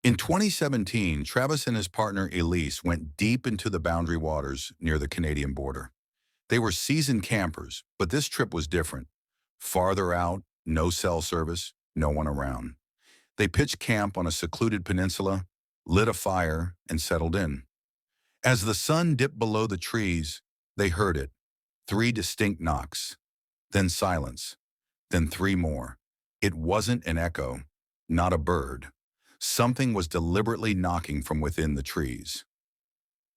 In 2017, Travis and his partner Elise went deep into the boundary waters near the Canadian border. They were seasoned campers, but this trip was different. Farther out, no cell service, no one around. They pitched camp on a secluded peninsula, lit a fire, and settled in. As the sun dipped below the trees, they heard it. Three distinct knocks, then silence, then three more. It wasn't an echo, not a bird. Something was deliberately knocking from within the trees.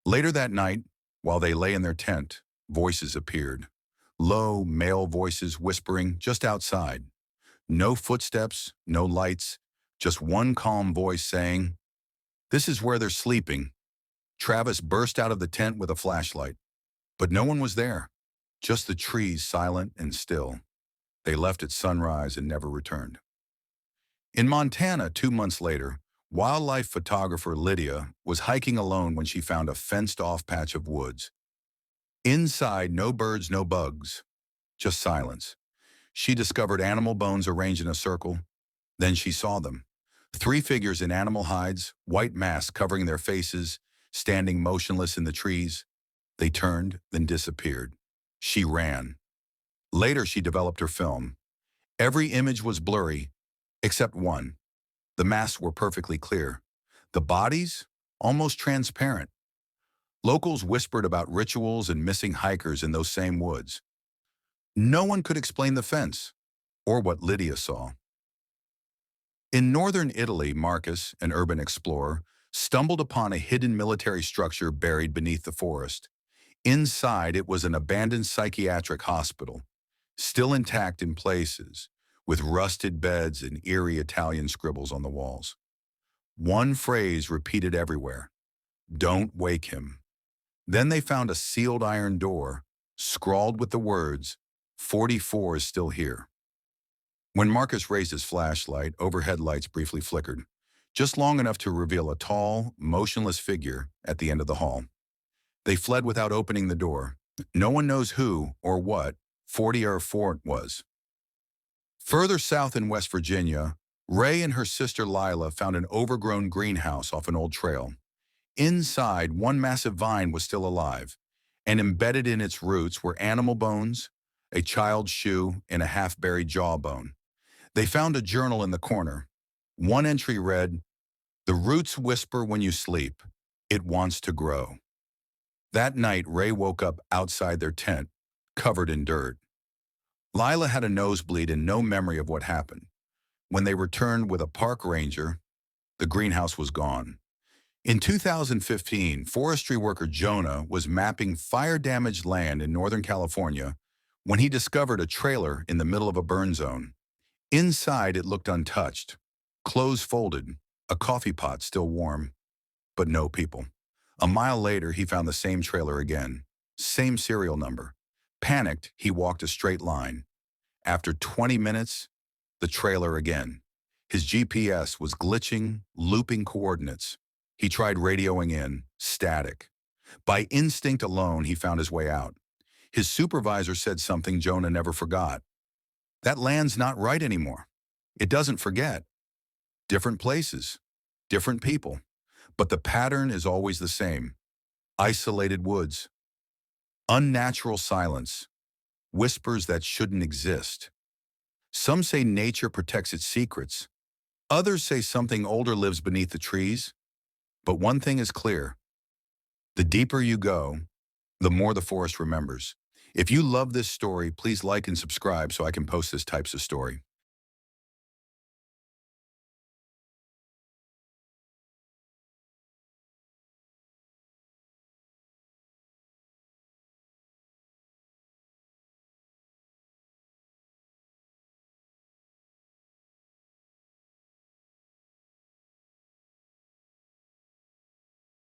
Later that night, while they lay in their tent, voices appeared. Low, male voices whispering just outside. No footsteps, no lights, just one calm voice saying, "This is where they're sleeping." Travis burst out of the tent with a flashlight. But no one was there, just the trees silent and still. They left at sunrise and never returned. In Montana, 2 months later, wildlife photographer Lydia was hiking alone when she found a fenced-off patch of woods. Inside, no birds, no bugs, just silence. She discovered animal bones arranged in a circle. Then she saw them. Three figures in animal hides, white masks covering their faces, standing motionless in the trees. They turned, then disappeared. She ran. Later, she developed her film. Every image was blurry, except one. The masks were perfectly clear. The bodies, almost transparent. Locals whispered about rituals and missing hikers in those same woods. No one could explain the fence, or what Lydia saw. In northern Italy, Marcus, an urban explorer, stumbled upon a hidden military structure buried beneath the forest. Inside, it was an abandoned psychiatric hospital, still intact in places, with rusted beds and eerie Italian scribbles on the walls. One phrase repeated everywhere: "Don't wake him." Then they found a sealed iron door, scrawled with the words, "44 is still here." When Marcus raised his flashlight, overhead lights briefly flickered, just long enough to reveal a tall, motionless figure at the end of the hall. They fled without opening the door. No one knows who or what 44 was. Further south in West Virginia, Ray and her sister Lila found an overgrown greenhouse off an old trail. Inside, one massive vine was still alive, and embedded in its roots were animal bones, a child's shoe, and a half-buried jawbone. They found a journal in the corner. One entry read, "The roots whisper when you sleep. It wants to grow." That night, Ray woke up outside their tent, covered in dirt. Lila had a nosebleed and no memory of what happened. When they returned with a park ranger, the greenhouse was gone. In 2015, forestry worker Jonah was mapping fire-damaged land in Northern California when he discovered a trailer in the middle of a burn zone. Inside, it looked untouched, clothes folded, a coffee pot still warm, but no people. A mile later, he found the same trailer again, same serial number. Panicked, he walked a straight line. After 20 minutes, the trailer again. His GPS was glitching, looping coordinates. He tried radioing in, static. By instinct alone, he found his way out. His supervisor said something Jonah never forgot. "That land's not right anymore. It doesn't forget." Different places, different people, but the pattern is always the same. Isolated woods, unnatural silence, whispers that shouldn't exist. Some say nature protects its secrets. Others say something older lives beneath the trees. But one thing is clear: the deeper you go, the more the forest remembers. If you love this story, please like and subscribe so I can post this types of story.